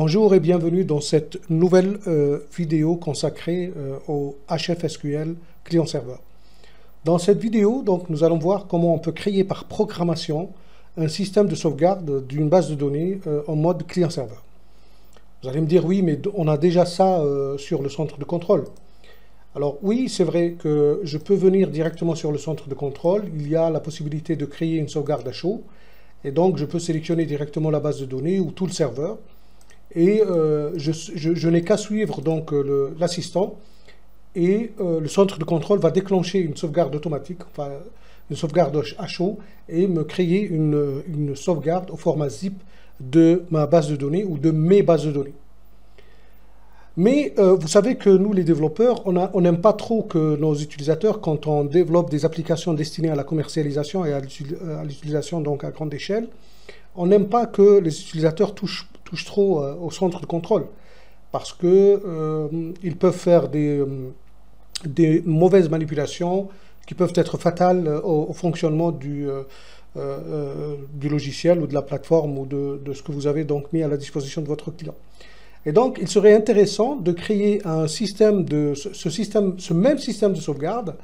Bonjour et bienvenue dans cette nouvelle vidéo consacrée au HFSQL client-serveur. Dans cette vidéo, donc, nous allons voir comment on peut créer par programmation un système de sauvegarde d'une base de données en mode client-serveur. Vous allez me dire, oui, mais on a déjà ça sur le centre de contrôle. Alors oui, c'est vrai que je peux venir directement sur le centre de contrôle. Il y a la possibilité de créer une sauvegarde à chaud. Et donc, je peux sélectionner directement la base de données ou tout le serveur. Et je n'ai qu'à suivre donc l'assistant et le centre de contrôle va déclencher une sauvegarde automatique, enfin une sauvegarde à chaud et me créer une sauvegarde au format zip de ma base de données ou de mes bases de données. Mais vous savez que nous les développeurs, on n'aime pas trop que nos utilisateurs, quand on développe des applications destinées à la commercialisation et à l'utilisation donc à grande échelle, on n'aime pas que les utilisateurs touchent trop au centre de contrôle parce que ils peuvent faire des mauvaises manipulations qui peuvent être fatales au fonctionnement du logiciel ou de la plateforme ou de ce que vous avez donc mis à la disposition de votre client. Et donc, il serait intéressant de créer un système ce même système de sauvegarde.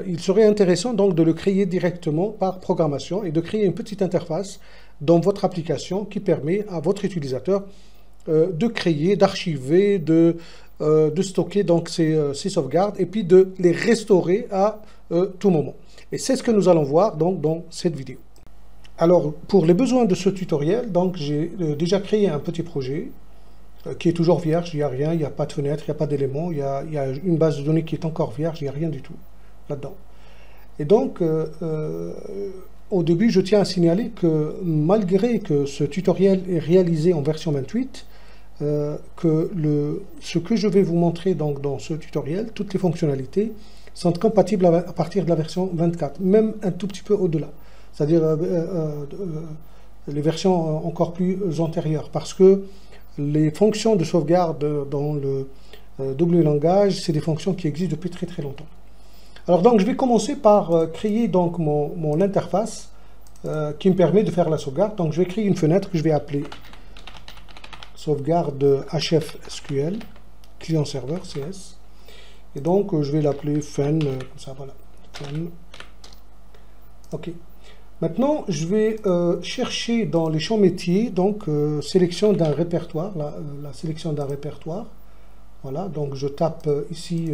Il serait intéressant donc de le créer directement par programmation et de créer une petite interface dans votre application qui permet à votre utilisateur de créer, d'archiver, de stocker donc ces sauvegardes et puis de les restaurer à tout moment. Et c'est ce que nous allons voir donc dans cette vidéo. Alors, pour les besoins de ce tutoriel, donc j'ai déjà créé un petit projet qui est toujours vierge, il n'y a rien, il n'y a pas de fenêtre, il n'y a pas d'éléments, il y a une base de données qui est encore vierge, il n'y a rien du tout là-dedans. Et donc, au début, je tiens à signaler que malgré que ce tutoriel est réalisé en version 28, ce que je vais vous montrer donc dans ce tutoriel, toutes les fonctionnalités, sont compatibles à partir de la version 24, même un tout petit peu au-delà, c'est-à-dire les versions encore plus antérieures, parce que les fonctions de sauvegarde dans le double langage, c'est des fonctions qui existent depuis très très longtemps. Alors donc je vais commencer par créer donc mon interface qui me permet de faire la sauvegarde. Donc je vais créer une fenêtre que je vais appeler sauvegarde HFSQL client-serveur CS. Et donc je vais l'appeler fun, comme ça, voilà. Fun. Ok. Maintenant, je vais chercher dans les champs métiers, donc sélection d'un répertoire, la sélection d'un répertoire. Voilà, donc je tape ici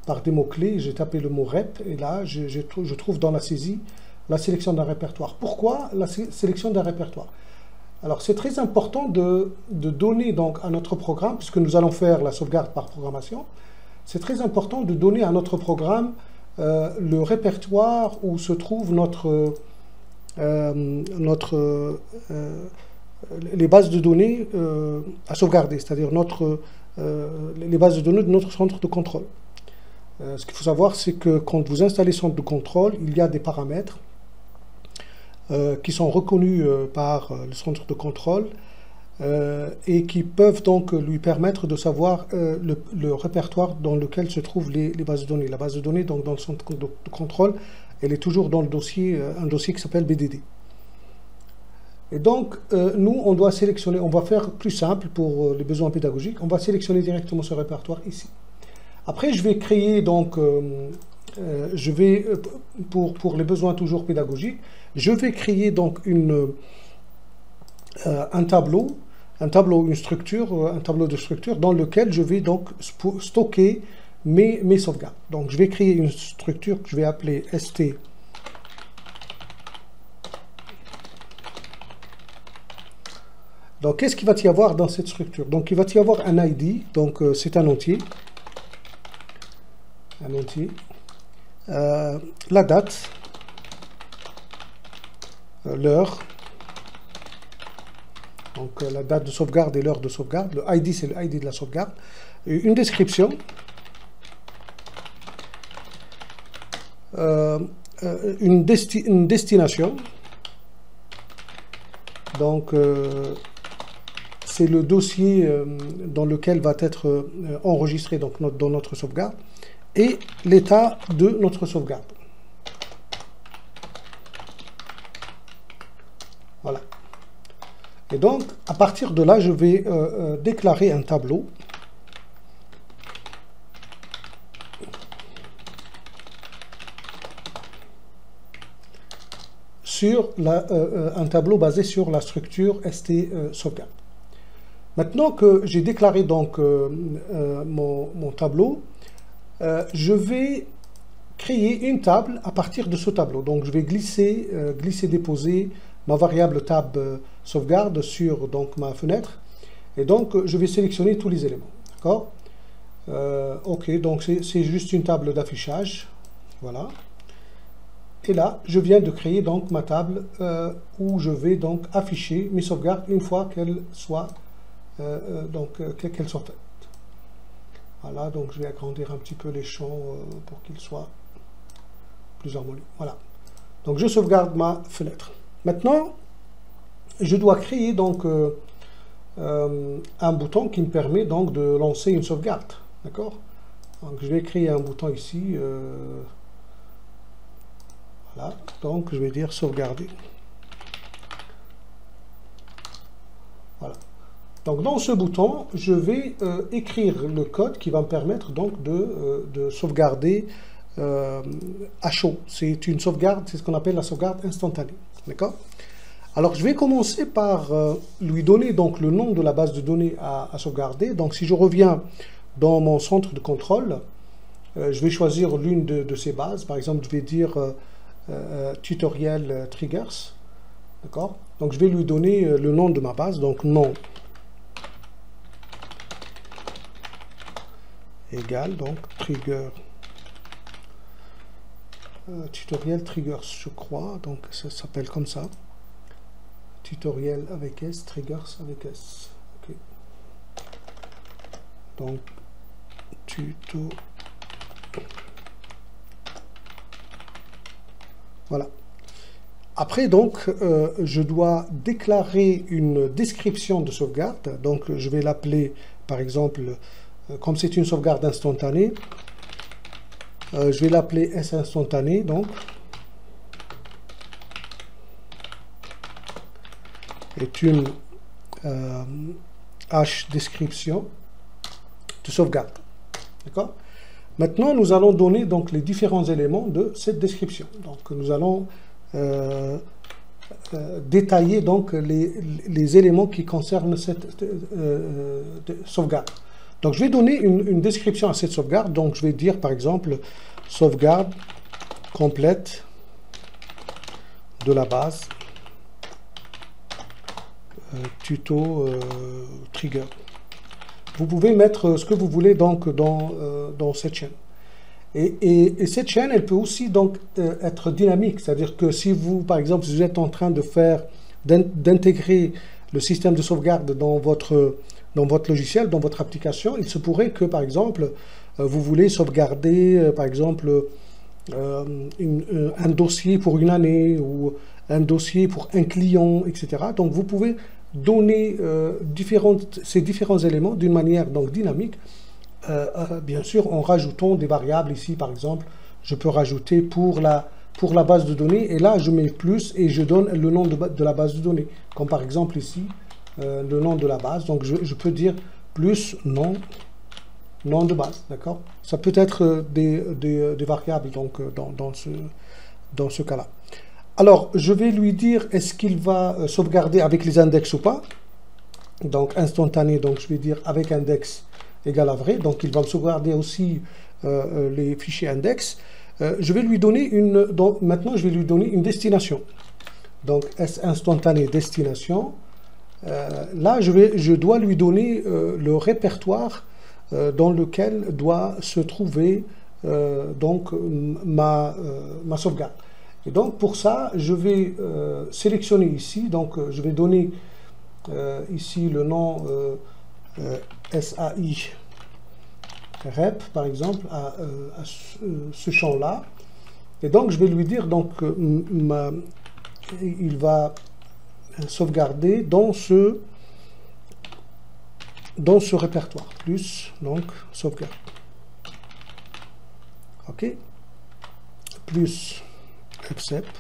par des mots-clés, j'ai tapé le mot rep, et là, je trouve dans la saisie la sélection d'un répertoire. Pourquoi la sélection d'un répertoire? Alors, c'est très important de donner donc à notre programme, puisque nous allons faire la sauvegarde par programmation, c'est très important de donner à notre programme le répertoire où se trouve les bases de données à sauvegarder, c'est-à-dire les bases de données de notre centre de contrôle. Ce qu'il faut savoir, c'est que quand vous installez centre de contrôle, il y a des paramètres qui sont reconnus par le centre de contrôle et qui peuvent donc lui permettre de savoir le répertoire dans lequel se trouvent les bases de données. La base de données donc, dans le centre de contrôle, elle est toujours dans le dossier, un dossier qui s'appelle BDD. Et donc, nous, on doit sélectionner, on va faire plus simple pour les besoins pédagogiques, on va sélectionner directement ce répertoire ici. Après, je vais créer donc, pour les besoins toujours pédagogiques, je vais créer donc un tableau de structure dans lequel je vais donc stocker mes sauvegardes. Donc, je vais créer une structure que je vais appeler ST. Donc, qu'est-ce qu'il va y avoir dans cette structure? Donc, il va y avoir un ID, donc c'est un entier. La date, l'heure, donc la date de sauvegarde et l'heure de sauvegarde. Le ID, c'est le ID de la sauvegarde. Une description. Une destination. Donc, c'est le dossier dans lequel va être enregistré donc, dans notre sauvegarde. Et l'état de notre sauvegarde. Voilà. Et donc, à partir de là, je vais déclarer un tableau. Sur un tableau basé sur la structure ST sauvegarde. Maintenant que j'ai déclaré donc mon tableau, je vais créer une table à partir de ce tableau. Donc je vais glisser, déposer ma variable tab sauvegarde sur donc ma fenêtre. Et donc je vais sélectionner tous les éléments. D'accord? Ok, donc c'est juste une table d'affichage. Voilà. Et là, je viens de créer donc ma table où je vais donc afficher mes sauvegardes une fois qu'elles soient faites. Voilà, donc je vais agrandir un petit peu les champs pour qu'ils soient plus harmonieux. Voilà. Donc je sauvegarde ma fenêtre. Maintenant, je dois créer donc un bouton qui me permet donc de lancer une sauvegarde. D'accord? Donc je vais créer un bouton ici. Voilà, donc je vais dire sauvegarder. Voilà. Donc dans ce bouton, je vais écrire le code qui va me permettre donc de sauvegarder à chaud. C'est une sauvegarde, c'est ce qu'on appelle la sauvegarde instantanée. D'accord? Alors je vais commencer par lui donner donc le nom de la base de données à sauvegarder. Donc si je reviens dans mon centre de contrôle, je vais choisir l'une de ces bases. Par exemple, je vais dire tutoriel triggers. D'accord? Donc je vais lui donner le nom de ma base, donc nom égal donc trigger tutoriel triggers, je crois, donc ça s'appelle comme ça, tutoriel avec S, triggers avec S. Ok. Donc tuto. Voilà. Après, donc, je dois déclarer une description de sauvegarde. Donc, je vais l'appeler, par exemple, comme c'est une sauvegarde instantanée, je vais l'appeler S instantané, donc. Est une H description de sauvegarde. D'accord? Maintenant, nous allons donner donc les différents éléments de cette description. Donc, nous allons détailler donc les éléments qui concernent cette sauvegarde. Donc, je vais donner une description à cette sauvegarde. Donc, je vais dire par exemple sauvegarde complète de la base tuto trigger. Vous pouvez mettre ce que vous voulez donc dans cette chaîne. Et cette chaîne, elle peut aussi donc être dynamique, c'est-à-dire que si vous, par exemple, si vous êtes en train d'intégrer le système de sauvegarde dans votre logiciel, dans votre application, il se pourrait que, par exemple, vous voulez sauvegarder, par exemple, un dossier pour une année ou un dossier pour un client, etc. Donc, vous pouvez donner ces différents éléments d'une manière donc dynamique. Bien sûr, en rajoutant des variables ici, par exemple, je peux rajouter pour la base de données, et là, je mets plus et je donne le nom de la base de données. Comme par exemple ici, le nom de la base. Donc, je peux dire plus nom de base, d'accord? Ça peut être des variables donc, dans ce cas-là. Alors, je vais lui dire, est-ce qu'il va sauvegarder avec les index ou pas? Donc, instantané, donc je vais dire avec index égale à vrai, donc il va me sauvegarder aussi les fichiers index. Je vais lui donner maintenant je vais lui donner une destination. Donc S instantané destination. Là je dois lui donner le répertoire dans lequel doit se trouver donc ma sauvegarde. Et donc pour ça je vais sélectionner ici, donc je vais donner ici le nom SAI rep par exemple à ce champ là, et donc je vais lui dire donc il va sauvegarder dans ce répertoire plus donc sauvegarde, ok, plus accept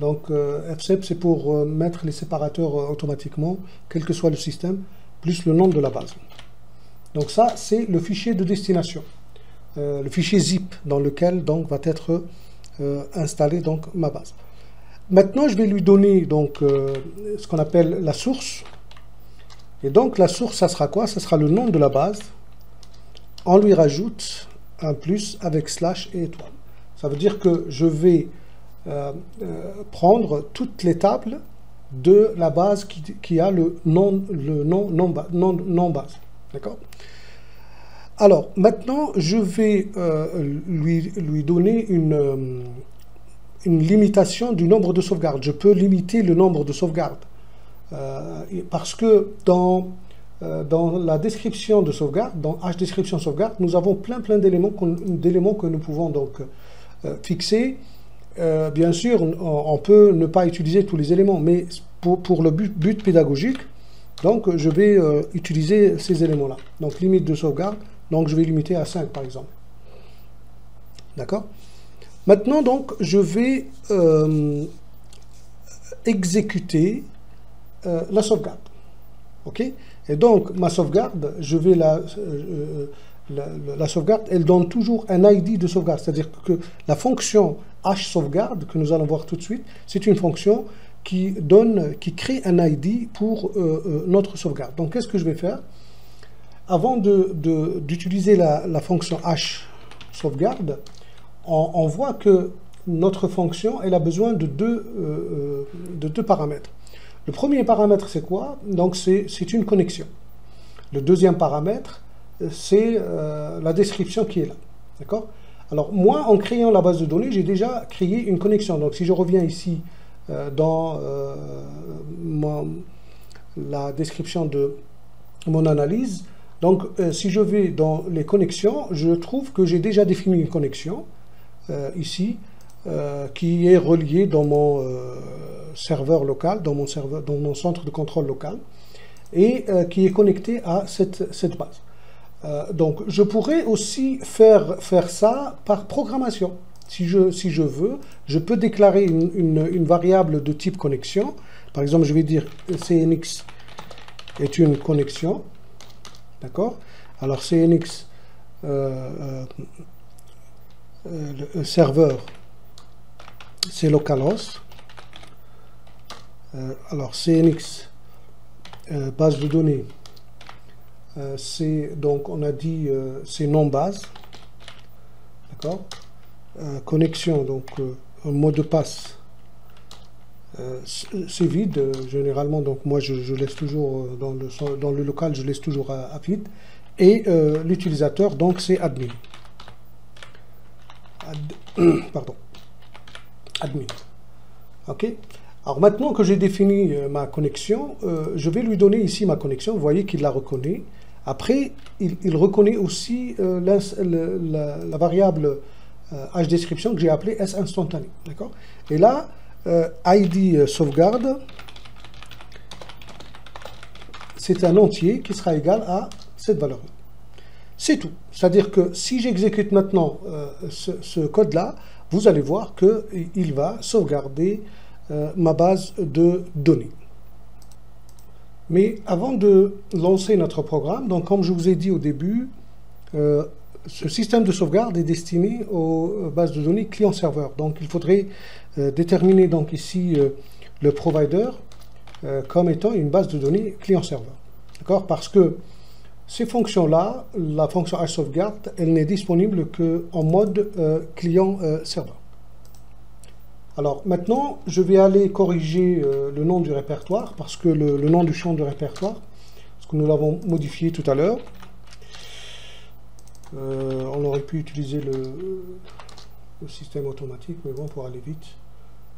Donc fsep, c'est pour mettre les séparateurs automatiquement, quel que soit le système, plus le nom de la base. Donc ça, c'est le fichier de destination, le fichier zip dans lequel donc va être installée donc ma base. Maintenant, je vais lui donner donc ce qu'on appelle la source. Et donc la source, ça sera quoi? Ça sera le nom de la base. On lui rajoute un plus avec slash et étoile. Ça veut dire que je vais prendre toutes les tables de la base qui a le nom base. D'accord? Alors, maintenant, je vais lui donner une limitation du nombre de sauvegardes. Je peux limiter le nombre de sauvegardes. Parce que dans la description de sauvegarde, dans HDescription sauvegarde, nous avons plein d'éléments que nous pouvons donc fixer. Bien sûr, on peut ne pas utiliser tous les éléments, mais pour le but pédagogique, donc je vais utiliser ces éléments-là. Donc limite de sauvegarde, donc je vais limiter à 5 par exemple. D'accord? Maintenant donc je vais exécuter la sauvegarde. Ok? Et donc ma sauvegarde, je vais la sauvegarde, elle donne toujours un ID de sauvegarde, c'est-à-dire que la fonction hSauvegarde que nous allons voir tout de suite, c'est une fonction qui crée un ID pour notre sauvegarde. Donc qu'est-ce que je vais faire? Avant d'utiliser la fonction hSauvegarde, on voit que notre fonction elle a besoin de deux paramètres. Le premier paramètre c'est quoi? Donc c'est une connexion. Le deuxième paramètre c'est la description qui est là. D'accord? Alors moi, en créant la base de données, j'ai déjà créé une connexion. Donc si je reviens ici dans la description de mon analyse, donc si je vais dans les connexions, je trouve que j'ai déjà défini une connexion ici qui est reliée dans mon serveur local, dans mon centre de contrôle local, et qui est connectée à cette base. Donc je pourrais aussi faire ça par programmation. Si je veux, je peux déclarer une variable de type connexion. Par exemple, je vais dire CNX est une connexion. D'accord? Alors CNX, le serveur, c'est localhost. Alors CNX, base de données, c'est donc on a dit c'est non base, d'accord. Connexion, donc un mot de passe, c'est vide généralement, donc moi je laisse toujours dans le local, je laisse toujours à vide, et l'utilisateur donc c'est admin. Pardon, admin. Ok. Alors maintenant que j'ai défini ma connexion, je vais lui donner ici ma connexion. Vous voyez qu'il la reconnaît. Après, il reconnaît aussi la variable HDescription que j'ai appelée S-instantané. D'accord? Et là, ID sauvegarde, c'est un entier qui sera égal à cette valeur-là. C'est tout. C'est-à-dire que si j'exécute maintenant ce code-là, vous allez voir qu'il va sauvegarder ma base de données. Mais avant de lancer notre programme, donc comme je vous ai dit au début, ce système de sauvegarde est destiné aux bases de données client-serveur. Donc il faudrait déterminer donc ici le provider comme étant une base de données client-serveur. D'accord? Parce que ces fonctions-là, la fonction hSauvegarde, elle n'est disponible qu'en mode client-serveur. Alors maintenant, je vais aller corriger le nom du répertoire, parce que le nom du champ de répertoire, parce que nous l'avons modifié tout à l'heure, on aurait pu utiliser le système automatique, mais bon, pour aller vite.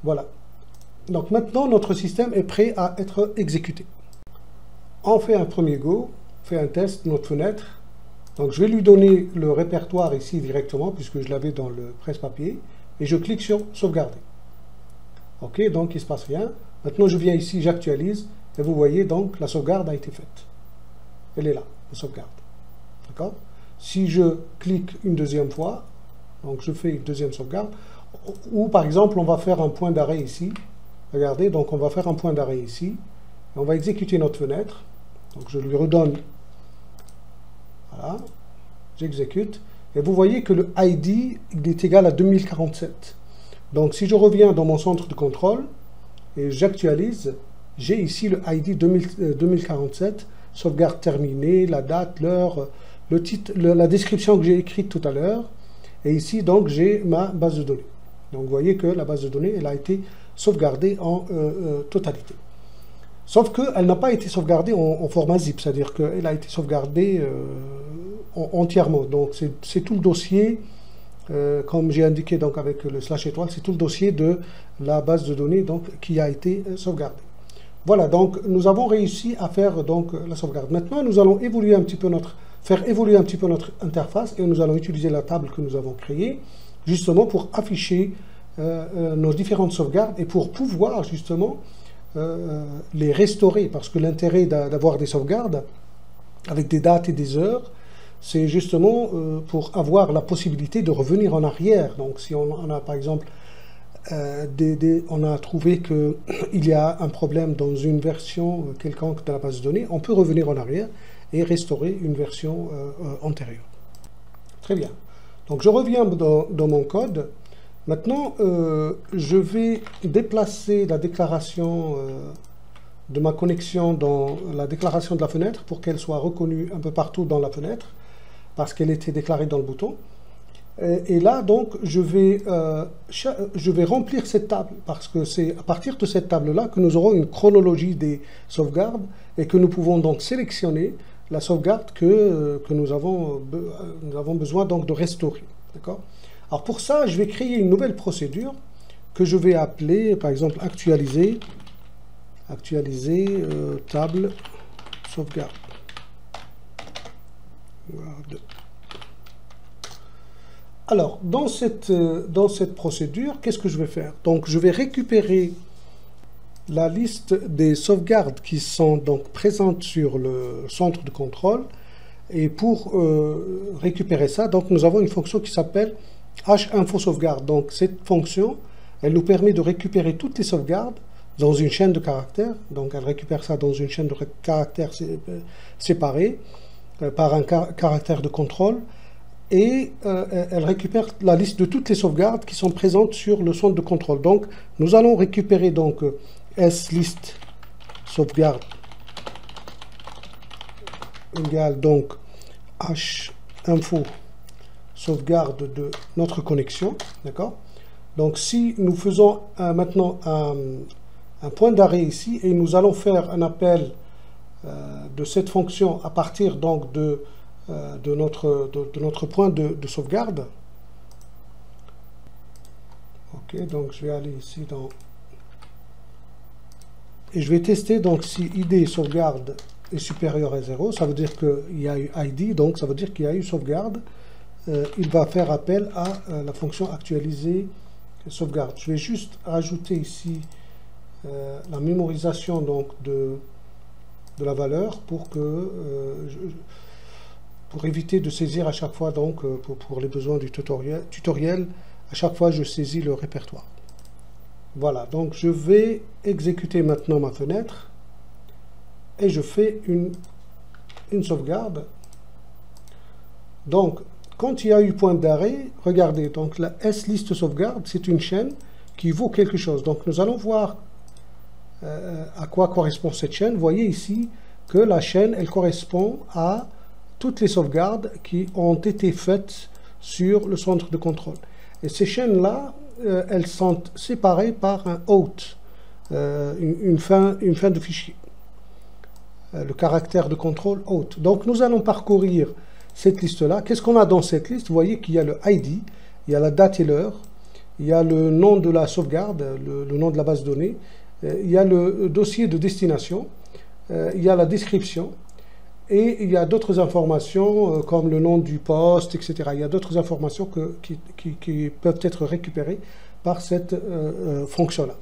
Voilà. Donc maintenant, notre système est prêt à être exécuté. On fait un premier go, on fait un test de notre fenêtre. Donc je vais lui donner le répertoire ici directement, puisque je l'avais dans le presse-papier, et je clique sur sauvegarder. Ok, donc il ne se passe rien. Maintenant je viens ici, j'actualise, et vous voyez donc la sauvegarde a été faite. Elle est là, la sauvegarde. D'accord? Si je clique une deuxième fois, donc je fais une deuxième sauvegarde, ou par exemple on va faire un point d'arrêt ici, Regardez, donc on va faire un point d'arrêt ici. Et on va exécuter notre fenêtre. Donc je lui redonne. Voilà. J'exécute. Et vous voyez que le ID il est égal à 2047. Donc si je reviens dans mon centre de contrôle et j'actualise, j'ai ici le ID 2047, sauvegarde terminée, la date, l'heure, le titre, la description que j'ai écrite tout à l'heure. Et ici, donc, j'ai ma base de données. Donc vous voyez que la base de données, elle a été sauvegardée en totalité. Sauf qu'elle n'a pas été sauvegardée en format zip, c'est-à-dire qu'elle a été sauvegardée entièrement. Donc c'est tout le dossier, comme j'ai indiqué donc avec le slash étoile, c'est tout le dossier de la base de données donc, qui a été sauvegardée. Voilà, donc nous avons réussi à faire donc, la sauvegarde. Maintenant, nous allons évoluer un petit peu faire évoluer un petit peu notre interface et nous allons utiliser la table que nous avons créée justement pour afficher nos différentes sauvegardes et pour pouvoir justement les restaurer, parce que l'intérêt d'avoir des sauvegardes avec des dates et des heures, c'est justement pour avoir la possibilité de revenir en arrière. Donc si on a par exemple on a trouvé qu'il y a un problème dans une version quelconque de la base de données, on peut revenir en arrière et restaurer une version antérieure. Très bien. Donc je reviens dans mon code. Maintenant, je vais déplacer la déclaration de ma connexion dans la déclaration de la fenêtre pour qu'elle soit reconnue un peu partout dans la fenêtre, parce qu'elle était déclarée dans le bouton. Et là, donc, je vais remplir cette table, parce que c'est à partir de cette table-là que nous aurons une chronologie des sauvegardes et que nous pouvons donc sélectionner la sauvegarde que nous avons besoin donc de restaurer. D'accord ? Alors pour ça, je vais créer une nouvelle procédure que je vais appeler, par exemple, actualiser table sauvegarde. Alors, dans cette procédure, qu'est-ce que je vais faire? Donc, je vais récupérer la liste des sauvegardes qui sont donc présentes sur le centre de contrôle. Et pour récupérer ça, donc, nous avons une fonction qui s'appelle hinfo sauvegarde. Donc, cette fonction, elle nous permet de récupérer toutes les sauvegardes dans une chaîne de caractères. Donc, elle récupère ça dans une chaîne de caractères séparée par un caractère de contrôle. Et elle récupère la liste de toutes les sauvegardes qui sont présentes sur le centre de contrôle. Donc, nous allons récupérer donc slist sauvegarde égale donc hinfo sauvegarde de notre connexion. D'accord? Donc, si nous faisons maintenant un point d'arrêt ici et nous allons faire un appel de cette fonction à partir donc de notre point de sauvegarde. Ok, donc je vais aller ici dans... Et je vais tester donc si ID sauvegarde est supérieur à 0, ça veut dire qu'il y a eu ID, donc ça veut dire qu'il y a eu sauvegarde. Il va faire appel à la fonction actualiser sauvegarde. Je vais juste rajouter ici la mémorisation donc de la valeur pour que... pour éviter de saisir à chaque fois, donc, pour les besoins du tutoriel, à chaque fois je saisis le répertoire. Voilà, donc je vais exécuter maintenant ma fenêtre et je fais une sauvegarde. Donc, quand il y a eu point d'arrêt, regardez, donc la slist sauvegarde, c'est une chaîne qui vaut quelque chose. Donc, nous allons voir à quoi correspond cette chaîne. Vous voyez ici que la chaîne, elle correspond à toutes les sauvegardes qui ont été faites sur le centre de contrôle. Et ces chaînes-là, elles sont séparées par un out, une fin de fichier, le caractère de contrôle out. Donc nous allons parcourir cette liste-là. Qu'est-ce qu'on a dans cette liste? Vous voyez qu'il y a le ID, il y a la date et l'heure, il y a le nom de la sauvegarde, le nom de la base de données, il y a le dossier de destination, il y a la description, et il y a d'autres informations comme le nom du poste, etc. Il y a d'autres informations qui peuvent être récupérées par cette fonction-là.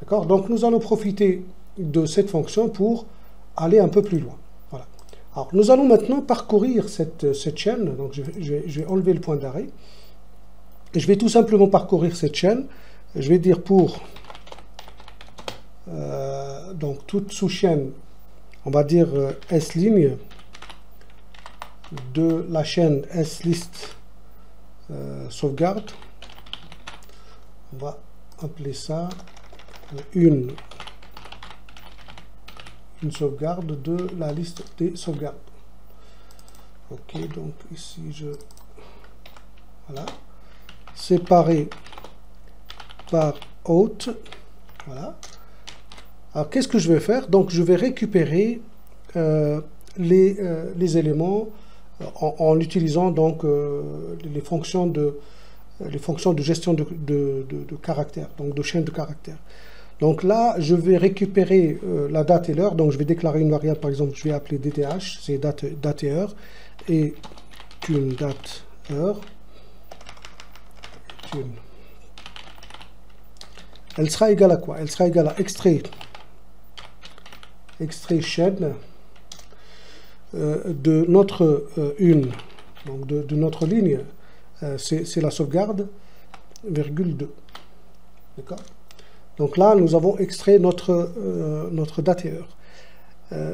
D'accord? Donc nous allons profiter de cette fonction pour aller un peu plus loin. Voilà. Alors nous allons maintenant parcourir cette chaîne. Donc je vais enlever le point d'arrêt. Et je vais tout simplement parcourir cette chaîne. Je vais dire pour donc toute sous-chaîne, on va dire S-ligne de la chaîne S-list sauvegarde. On va appeler ça une sauvegarde de la liste des sauvegardes. Ok, donc ici voilà, séparé par hôte. Voilà. Alors qu'est-ce que je vais faire? Donc je vais récupérer les éléments en utilisant donc les fonctions de gestion de caractères, donc de chaîne de caractères. Donc là, je vais récupérer la date et l'heure. Donc je vais déclarer une variable, par exemple, je vais appeler DTH, c'est date et heure, et une date heure. Elle sera égale à quoi? Elle sera égale à extrait chaîne de notre donc de notre ligne, c'est la sauvegarde, virgule 2. D'accord? Donc là, nous avons extrait notre date et heure.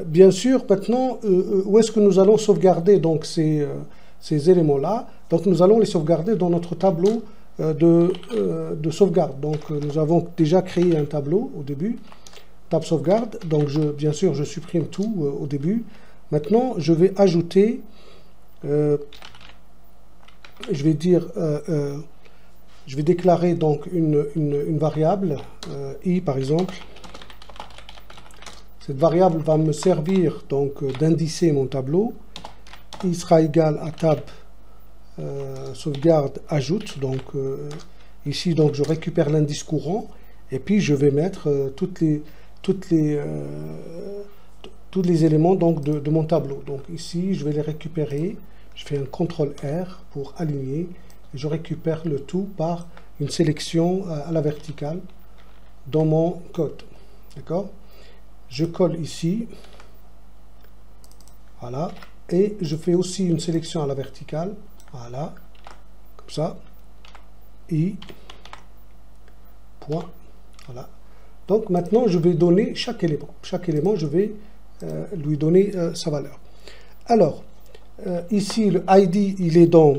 Bien sûr, maintenant, où est-ce que nous allons sauvegarder donc ces éléments-là? Donc nous allons les sauvegarder dans notre tableau de sauvegarde. Donc nous avons déjà créé un tableau au début, tab sauvegarde. Donc bien sûr, je supprime tout au début. Maintenant, je vais ajouter, je vais dire, je vais déclarer donc une variable, i par exemple. Cette variable va me servir donc d'indicer mon tableau. I sera égal à tab sauvegarde ajoute. Donc ici donc je récupère l'indice courant et puis je vais mettre tous les éléments donc de mon tableau. Donc ici je vais les récupérer. Je fais un CTRL R pour aligner. Je récupère le tout par une sélection à la verticale dans mon code. D'accord? Je colle ici. Voilà. Et je fais aussi une sélection à la verticale. Voilà. Comme ça. I. Point. Voilà. Donc maintenant, je vais donner chaque élément. Chaque élément, je vais lui donner sa valeur. Alors, ici, le ID, il est dans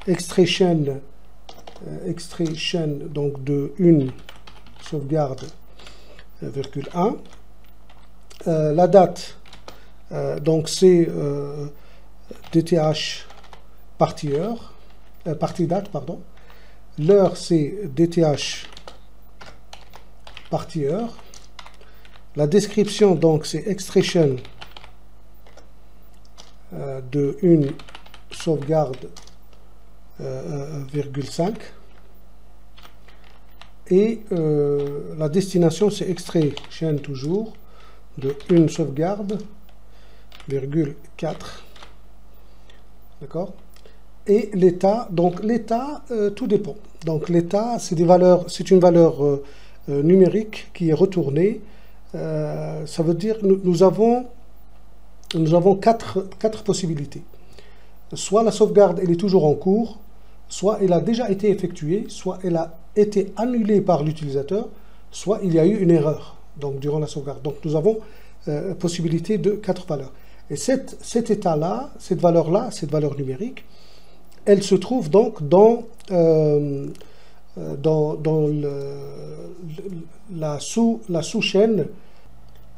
extrait chaîne donc de une sauvegarde, virgule 1. La date, donc c'est DTH partie heure, partie date, pardon. L'heure, c'est DTH partie heure. La description, donc, c'est extraction de une sauvegarde, virgule 5. Et la destination, c'est extrait chaîne toujours de une sauvegarde, virgule 4. D'accord? Et l'état, donc l'état, tout dépend. Donc l'état, c'est des valeurs, c'est une valeur numérique qui est retournée. Ça veut dire nous avons quatre possibilités. Soit la sauvegarde elle est toujours en cours, soit elle a déjà été effectuée, soit elle a été annulée par l'utilisateur, soit il y a eu une erreur donc durant la sauvegarde. Donc nous avons possibilité de 4 valeurs. Et cet état-là, cette valeur numérique, elle se trouve donc dans la sous-chaîne.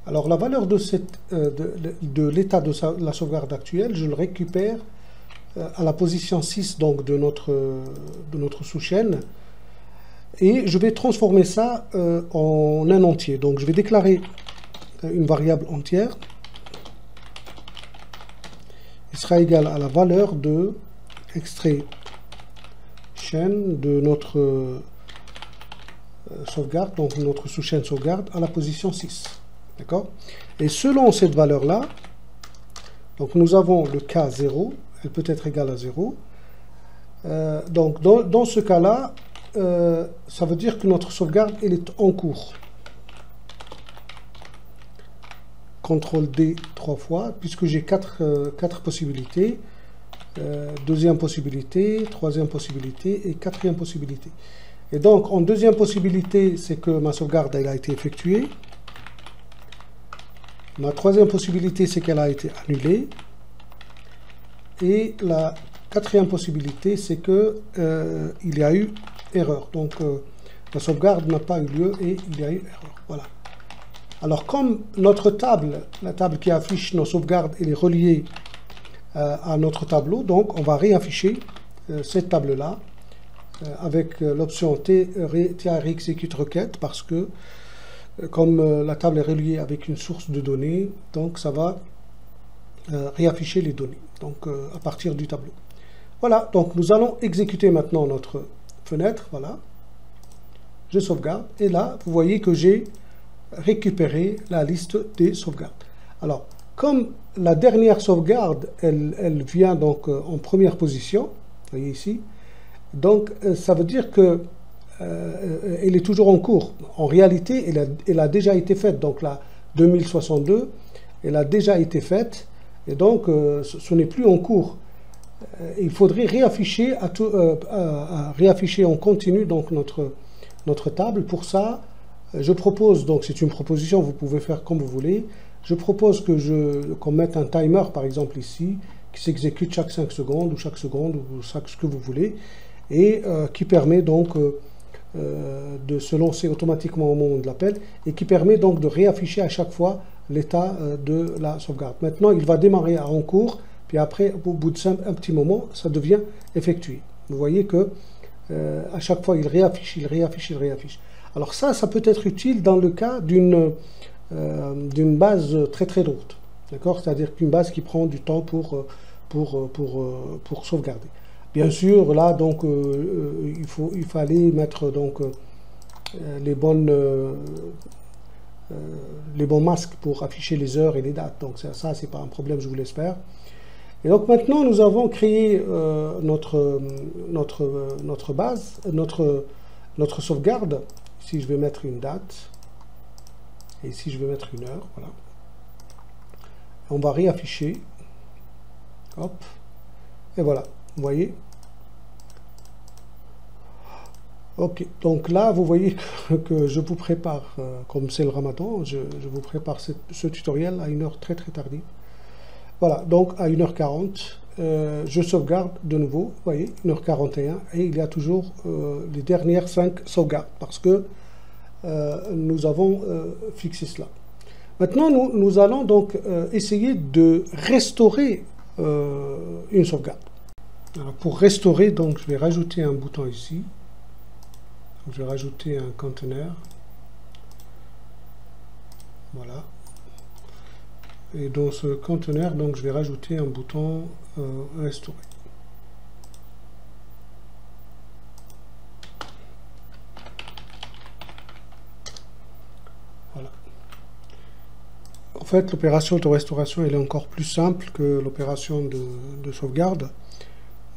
Alors la valeur de l'état de la sauvegarde actuelle, je le récupère à la position 6 donc de notre sous-chaîne, et je vais transformer ça en un entier. Donc je vais déclarer une variable entière. Il sera égal à la valeur de extrait chaîne de notre sauvegarde, donc notre sous-chaîne sauvegarde à la position 6. D'accord? Et selon cette valeur-là, donc nous avons le cas 0, elle peut être égale à 0. Donc dans ce cas-là, ça veut dire que notre sauvegarde elle est en cours. CTRL D 3 fois, puisque j'ai 4 possibilités. Deuxième possibilité, troisième possibilité et quatrième possibilité. Et donc, en deuxième possibilité, c'est que ma sauvegarde elle a été effectuée. Ma troisième possibilité, c'est qu'elle a été annulée. Et la quatrième possibilité, c'est que il y a eu erreur. Donc, la sauvegarde n'a pas eu lieu et il y a eu erreur. Voilà. Alors, comme notre table, la table qui affiche nos sauvegardes, elle est reliée à notre tableau, donc on va réafficher cette table-là avec l'option TR-execute requête parce que comme la table est reliée avec une source de données, donc ça va réafficher les données donc à partir du tableau. Voilà, donc nous allons exécuter maintenant notre fenêtre. Voilà, je sauvegarde et là vous voyez que j'ai récupéré la liste des sauvegardes. Alors comme la dernière sauvegarde elle vient donc en première position, vous voyez ici, donc ça veut dire que elle est toujours en cours. En réalité elle a déjà été faite, donc la 2062 elle a déjà été faite et donc ce n'est plus en cours. Il faudrait réafficher, réafficher en continu donc notre table. Pour ça, je propose, donc c'est une proposition, vous pouvez faire comme vous voulez, je propose qu'on mette un timer par exemple ici, qui s'exécute chaque 5 secondes ou chaque seconde ou chaque ce que vous voulez, et qui permet donc de se lancer automatiquement au moment de l'appel, et qui permet donc de réafficher à chaque fois l'état de la sauvegarde. Maintenant, il va démarrer en cours, puis après, au bout d'un petit moment, ça devient effectué. Vous voyez que à chaque fois, il réaffiche, il réaffiche, il réaffiche. Alors ça peut être utile dans le cas d'une base très très lourde. D'accord? C'est-à-dire qu'une base qui prend du temps pour sauvegarder. Bien sûr, là, donc, il fallait mettre donc, les bons masques pour afficher les heures et les dates. Donc ça c'est pas un problème, je vous l'espère. Et donc maintenant, nous avons créé notre base, notre sauvegarde. Ici, je vais mettre une date. Et ici, je vais mettre une heure. Voilà. On va réafficher. Hop. Et voilà. Vous voyez. Ok. Donc là, vous voyez que je vous prépare, comme c'est le Ramadan, je vous prépare ce tutoriel à une heure très très tardive. Voilà, donc à 1h40, je sauvegarde de nouveau, vous voyez, 1h41, et il y a toujours les dernières 5 sauvegardes, parce que nous avons fixé cela. Maintenant, nous allons donc essayer de restaurer une sauvegarde. Alors, pour restaurer, donc, je vais rajouter un bouton ici. Donc, je vais rajouter un conteneur. Voilà. Et dans ce conteneur, donc, je vais rajouter un bouton restaurer. Voilà. En fait, l'opération de restauration elle est encore plus simple que l'opération de sauvegarde.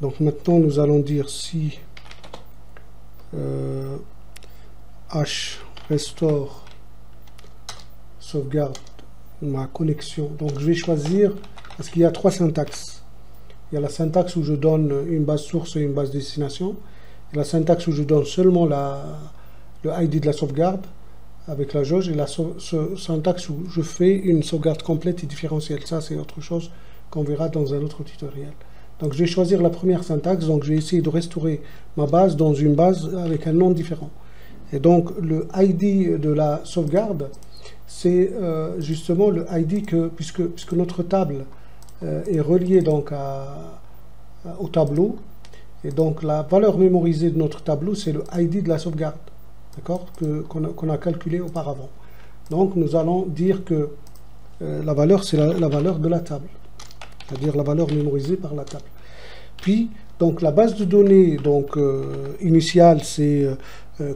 Donc maintenant, nous allons dire si h restore sauvegarde ma connexion. Donc je vais choisir, parce qu'il y a 3 syntaxes. Il y a la syntaxe où je donne une base source et une base destination. Et la syntaxe où je donne seulement le ID de la sauvegarde avec la jauge. Et la syntaxe où je fais une sauvegarde complète et différentielle. Ça, c'est autre chose qu'on verra dans un autre tutoriel. Donc je vais choisir la première syntaxe. Donc je vais essayer de restaurer ma base dans une base avec un nom différent. Et donc le ID de la sauvegarde, c'est justement le ID que, puisque notre table est reliée donc au tableau, et donc la valeur mémorisée de notre tableau, c'est le ID de la sauvegarde, d'accord, qu'on a calculé auparavant. Donc nous allons dire que la valeur, c'est la valeur de la table, c'est-à-dire la valeur mémorisée par la table. Puis, donc la base de données donc, initiale, c'est,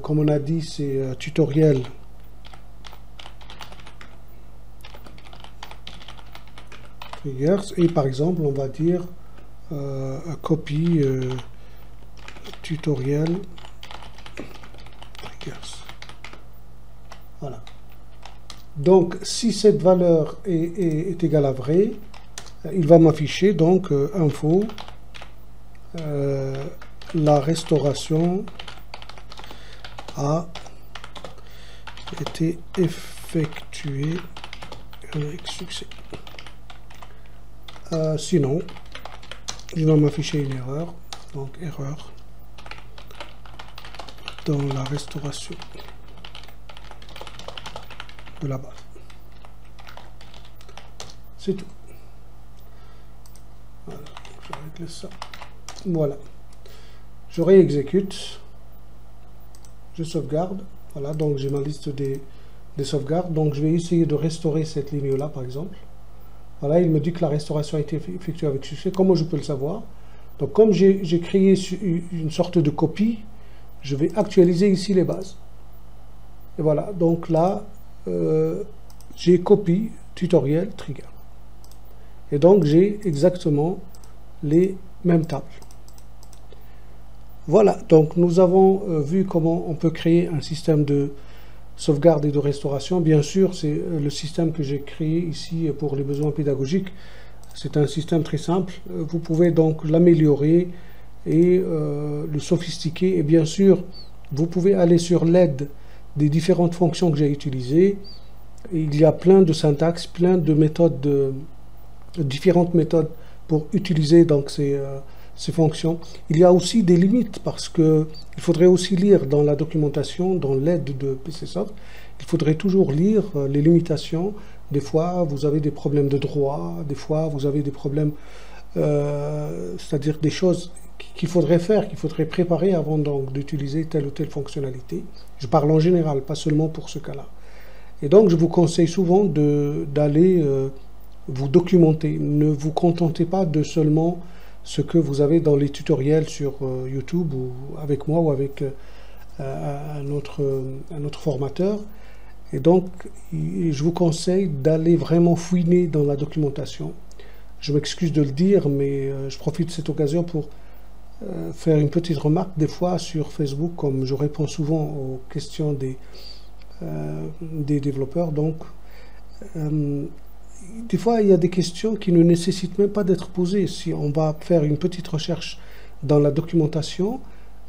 comme on a dit, c'est tutoriel. Et par exemple, on va dire copie tutoriel triggers. Voilà. Donc, si cette valeur est égale à vrai, il va m'afficher donc info la restauration a été effectué avec succès. Sinon, il va m'afficher une erreur, donc erreur dans la restauration de la base. C'est tout. Voilà, je règle ça. Voilà. Je réexécute. Je sauvegarde. Voilà, donc j'ai ma liste des sauvegardes. Donc je vais essayer de restaurer cette ligne-là, par exemple. Voilà, il me dit que la restauration a été effectuée avec succès. Comment je peux le savoir? Donc comme j'ai créé une sorte de copie, je vais actualiser ici les bases. Et voilà, donc là, j'ai copie, tutoriel, trigger. Et donc j'ai exactement les mêmes tables. Voilà, donc nous avons vu comment on peut créer un système de sauvegarde et de restauration. Bien sûr, c'est le système que j'ai créé ici pour les besoins pédagogiques. C'est un système très simple. Vous pouvez donc l'améliorer et le sophistiquer. Et bien sûr, vous pouvez aller sur l'aide des différentes fonctions que j'ai utilisées. Il y a plein de syntaxes, plein de méthodes, différentes méthodes pour utiliser donc ces fonctions. Il y a aussi des limites parce que il faudrait aussi lire dans la documentation, dans l'aide de PCSoft, il faudrait toujours lire les limitations. Des fois, vous avez des problèmes de droit, des fois, vous avez des problèmes, c'est-à-dire des choses qu'il faudrait faire, qu'il faudrait préparer avant donc d'utiliser telle ou telle fonctionnalité. Je parle en général, pas seulement pour ce cas-là. Et donc, je vous conseille souvent d'aller vous documenter. Ne vous contentez pas de seulement ce que vous avez dans les tutoriels sur YouTube ou avec moi ou avec un autre formateur. Et donc, je vous conseille d'aller vraiment fouiner dans la documentation. Je m'excuse de le dire, mais je profite de cette occasion pour faire une petite remarque. Des fois, sur Facebook, comme je réponds souvent aux questions des développeurs, donc, des fois, il y a des questions qui ne nécessitent même pas d'être posées. Si on va faire une petite recherche dans la documentation,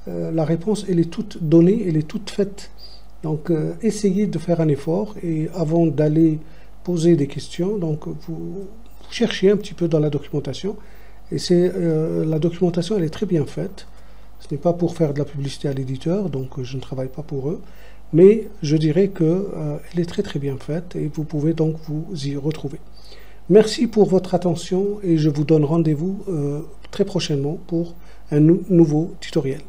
la réponse, elle est toute donnée, elle est toute faite. Donc, essayez de faire un effort et avant d'aller poser des questions, donc vous cherchez un petit peu dans la documentation. Et la documentation, elle est très bien faite. Ce n'est pas pour faire de la publicité à l'éditeur, donc je ne travaille pas pour eux. Mais je dirais qu'elle est très très bien faite et vous pouvez donc vous y retrouver. Merci pour votre attention et je vous donne rendez-vous très prochainement pour un nouveau tutoriel.